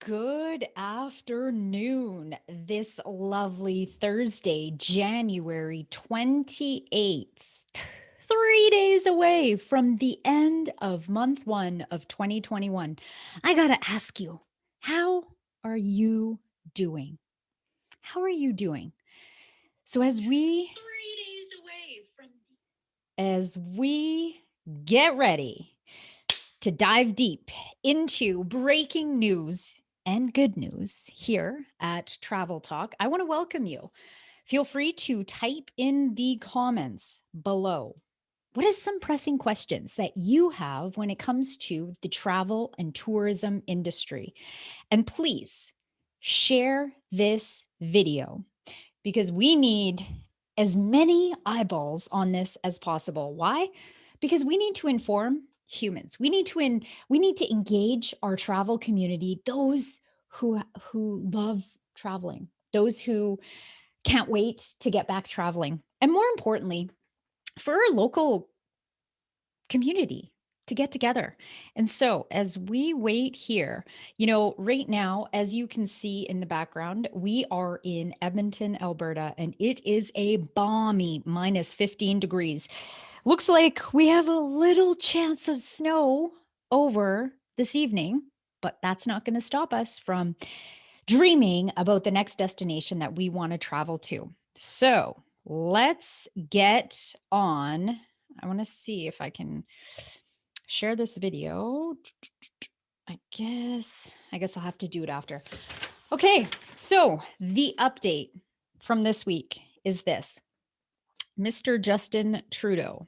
Good afternoon. This lovely Thursday, January 28th, 3 days away from the end of month one of 2021. I got to ask you, how are you doing? How are you doing? So as we 3 days away from as we get ready to dive deep into breaking news and good news here at Travel Talk, I want to welcome you. Feel free to type in the comments below. What is some pressing questions that you have when it comes to the travel and tourism industry? And please share this video because we need as many eyeballs on this as possible. Why? Because we need to inform humans. We need to engage our travel community, those who love traveling, those who can't wait to get back traveling. And more importantly, for our local community to get together. And so, as we wait here, right now, as you can see in the background, we are in Edmonton, Alberta, and it is a balmy minus 15 degrees. Looks like we have a little chance of snow over this evening, but that's not going to stop us from dreaming about the next destination that we want to travel to. So, let's get on. I want to see if I can share this video. I guess I'll have to do it after. Okay, so the update from this week is this. Mr. Justin Trudeau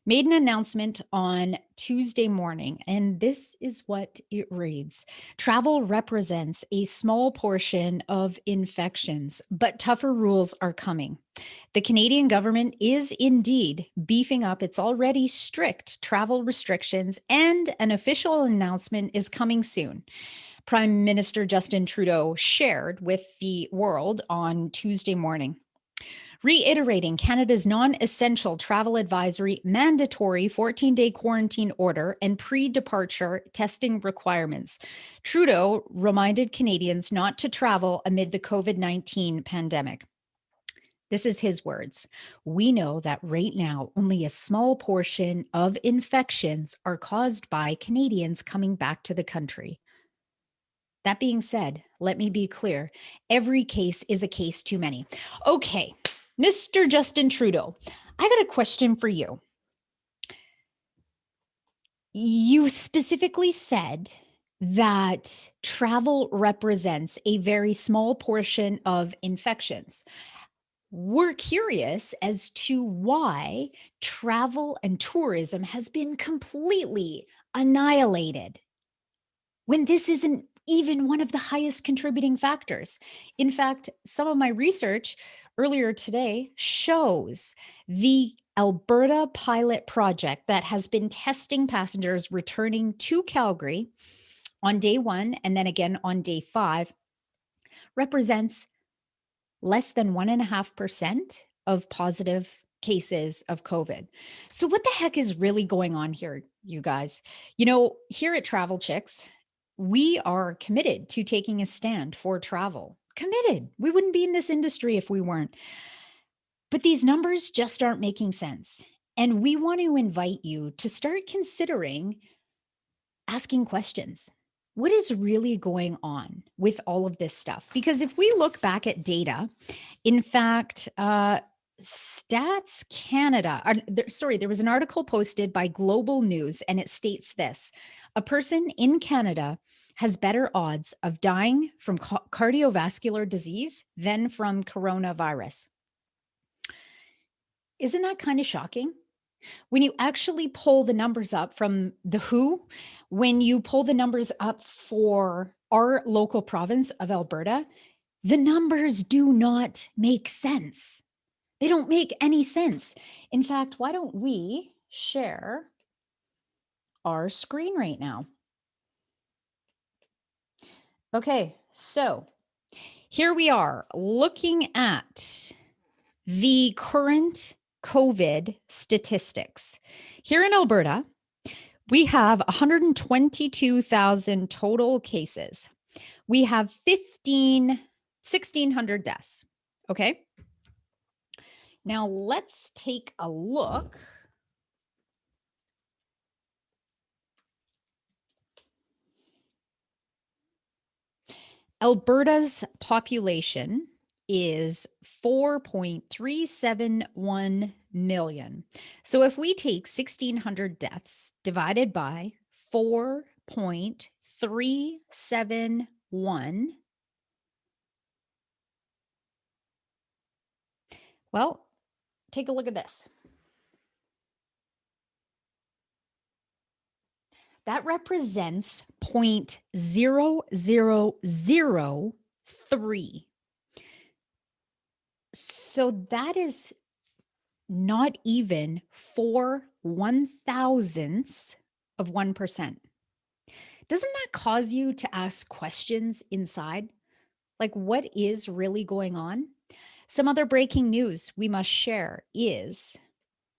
made an announcement on Tuesday morning, and this is what it reads. Travel represents a small portion of infections, but tougher rules are coming. The Canadian government is indeed beefing up its already strict travel restrictions, and an official announcement is coming soon. Prime Minister Justin Trudeau shared with the world on Tuesday morning, reiterating Canada's non-essential travel advisory, mandatory 14-day quarantine order, and pre-departure testing requirements. Trudeau reminded Canadians not to travel amid the COVID-19 pandemic. This is his words. We know that right now, only a small portion of infections are caused by Canadians coming back to the country. That being said, let me be clear. Every case is a case too many. Okay, Mr. Justin Trudeau, I got a question for you. You specifically said that travel represents a very small portion of infections. We're curious as to why travel and tourism has been completely annihilated when this isn't even one of the highest contributing factors. In fact, some of my research earlier today shows the Alberta pilot project that has been testing passengers returning to Calgary on day 1 and then again on day 5 represents less than 1.5% of positive cases of COVID. So what the heck is really going on here, you guys? Here at Travel Chicks, we are committed to taking a stand for travel. Committed. We wouldn't be in this industry if we weren't. But these numbers just aren't making sense. And we want to invite you to start considering asking questions. What is really going on with all of this stuff? Because if we look back at data, in fact, Stats Canada, there was an article posted by Global News, and it states this: a person in Canada has better odds of dying from cardiovascular disease than from coronavirus. Isn't that kind of shocking? When you actually pull the numbers up from the WHO, when you pull the numbers up for our local province of Alberta, the numbers do not make sense. They don't make any sense. In fact, why don't we share our screen right now? Okay, so here we are looking at the current COVID statistics. Here in Alberta, we have 122,000 total cases. We have 1,600 deaths. Okay. Now let's take a look. Alberta's population is 4.371 million. So if we take 1,600 deaths divided by 4.371, well, take a look at this. That represents 0.0003. So that is not even 4/1000ths of 1%. Doesn't that cause you to ask questions inside? Like, what is really going on? Some other breaking news we must share is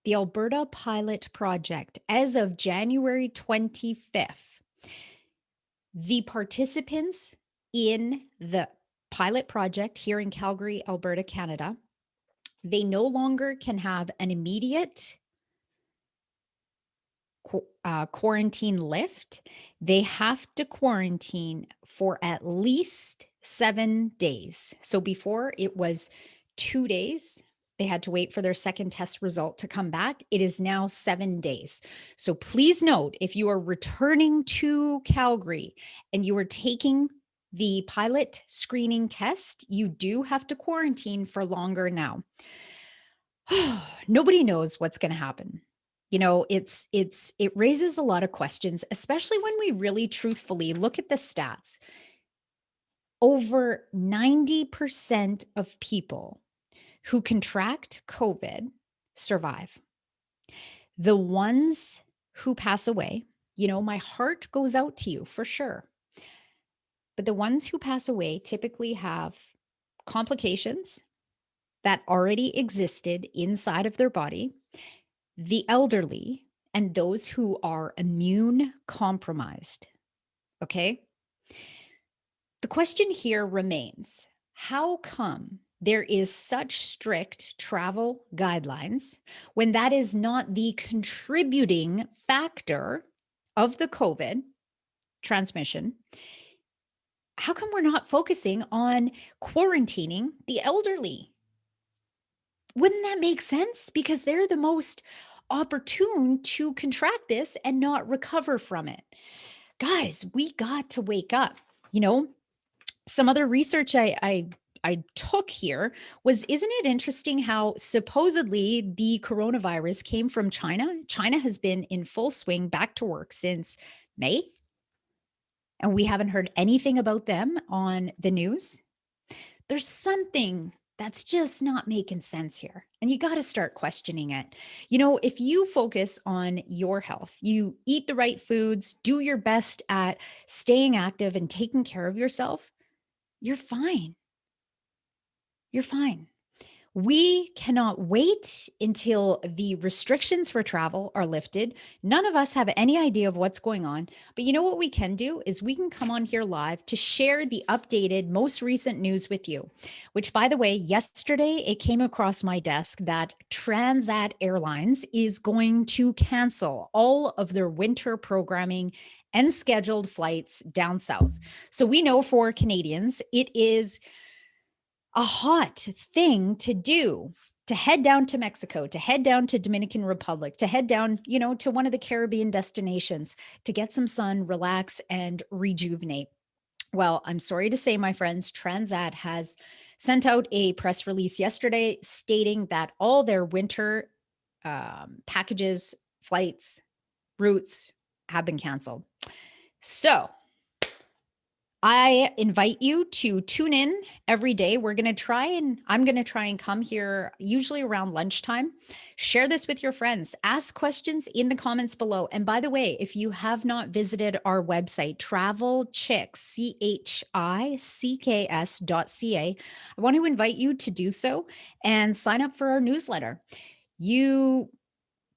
the Alberta Pilot Project. As of January 25th, the participants in the pilot project here in Calgary, Alberta, Canada, they no longer can have an immediate quarantine lift. They have to quarantine for at least 7 days. So before it was 2 days, they had to wait for their second test result to come back. It is now 7 days. So please note, if you are returning to Calgary and you are taking the pilot screening test, you do have to quarantine for longer now. Nobody knows what's going to happen. You know, it raises a lot of questions, especially when we really truthfully look at the stats. Over 90% of people who contract COVID survive. The ones who pass away, you know, my heart goes out to you for sure. But the ones who pass away typically have complications that already existed inside of their body, the elderly, and those who are immune compromised. Okay. The question here remains, how come there is such strict travel guidelines when that is not the contributing factor of the COVID transmission? How come we're not focusing on quarantining the elderly? Wouldn't that make sense? Because they're the most opportune to contract this and not recover from it. Guys, we got to wake up. You know, some other research I took here was, isn't it interesting how supposedly the coronavirus came from China? China has been in full swing back to work since May, and we haven't heard anything about them on the news. There's something that's just not making sense here. And you got to start questioning it. You know, if you focus on your health, you eat the right foods, do your best at staying active and taking care of yourself, you're fine. You're fine. We cannot wait until the restrictions for travel are lifted. None of us have any idea of what's going on. But you know what we can do is we can come on here live to share the updated, most recent news with you, which, by the way, yesterday it came across my desk that Transat Airlines is going to cancel all of their winter programming and scheduled flights down south. So we know for Canadians, it is a hot thing to do, to head down to Mexico, to head down to Dominican Republic, to head down, you know, to one of the Caribbean destinations to get some sun, relax, and rejuvenate. Well, I'm sorry to say, my friends, Transat has sent out a press release yesterday stating that all their winter packages, flights, routes have been canceled. So I invite you to tune in every day. I'm going to try and come here usually around lunchtime. Share this with your friends. Ask questions in the comments below. And by the way, if you have not visited our website, travelchicks.ca, I want to invite you to do so and sign up for our newsletter. You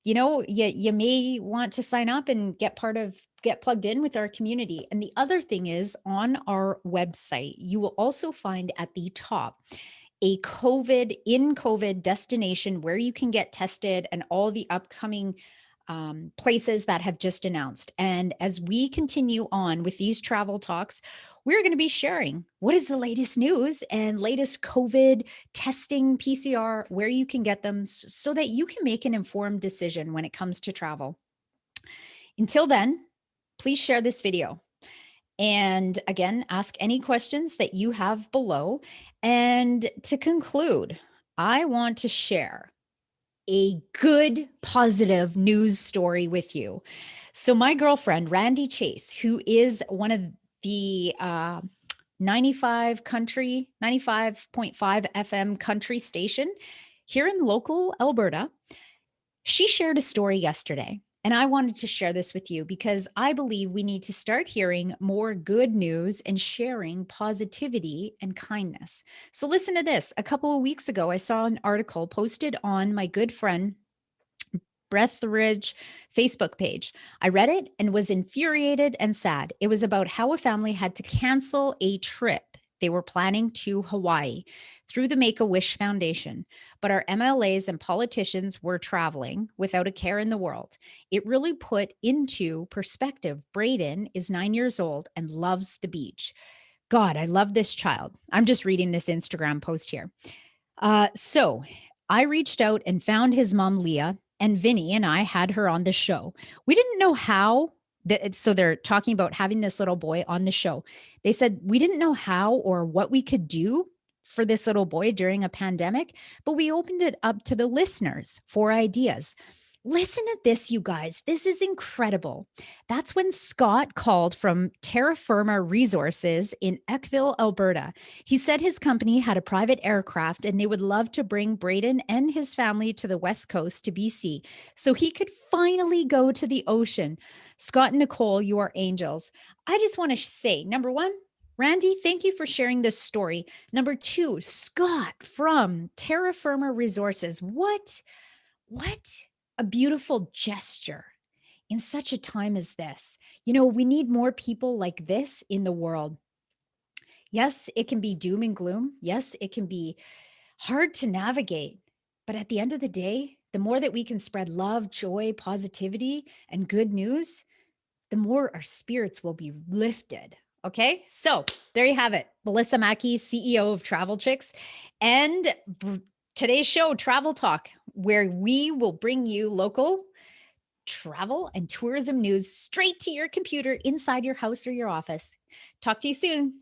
you may want to sign up and get plugged in with our community. And the other thing is, on our website, you will also find at the top a COVID destination where you can get tested and all the upcoming places that have just announced. And as we continue on with these travel talks, we're going to be sharing what is the latest news and latest COVID testing, PCR, where you can get them so that you can make an informed decision when it comes to travel. Until then, please share this video. And again, ask any questions that you have below. And to conclude, I want to share a good, positive news story with you. So, my girlfriend, Randy Chase, who is one of the 95.5 FM country station here in local Alberta, she shared a story yesterday. And I wanted to share this with you because I believe we need to start hearing more good news and sharing positivity and kindness. So, listen to this. A couple of weeks ago, I saw an article posted on my good friend Breathridge Facebook page. I read it and was infuriated and sad. It was about how a family had to cancel a trip they were planning to Hawaii through the Make a Wish Foundation. But our MLAs and politicians were traveling without a care in the world. It really put into perspective. Braden is 9 years old and loves the beach. God, I love this child. I'm just reading this Instagram post here. So I reached out and found his mom, Leah, and Vinny and I had her on the show. We didn't know how. So they're talking about having this little boy on the show. They said we didn't know how or what we could do for this little boy during a pandemic, but we opened it up to the listeners for ideas. Listen to this, you guys. This is incredible. That's when Scott called from Terra Firma Resources in Eckville, Alberta. He said his company had a private aircraft and they would love to bring Braden and his family to the West Coast to BC so he could finally go to the ocean. Scott and Nicole, you are angels. I just want to say, number one, Randy, thank you for sharing this story. Number two, Scott from Terra Firma Resources. What a beautiful gesture in such a time as this. We need more people like this in the world. Yes, it can be doom and gloom. Yes, it can be hard to navigate. But at the end of the day, the more that we can spread love, joy, positivity, and good news, the more our spirits will be lifted. Okay, so there you have it. Melissa Mackey, CEO of Travel Chicks, and today's show, Travel Talk, where we will bring you local travel and tourism news straight to your computer inside your house or your office. Talk to you soon.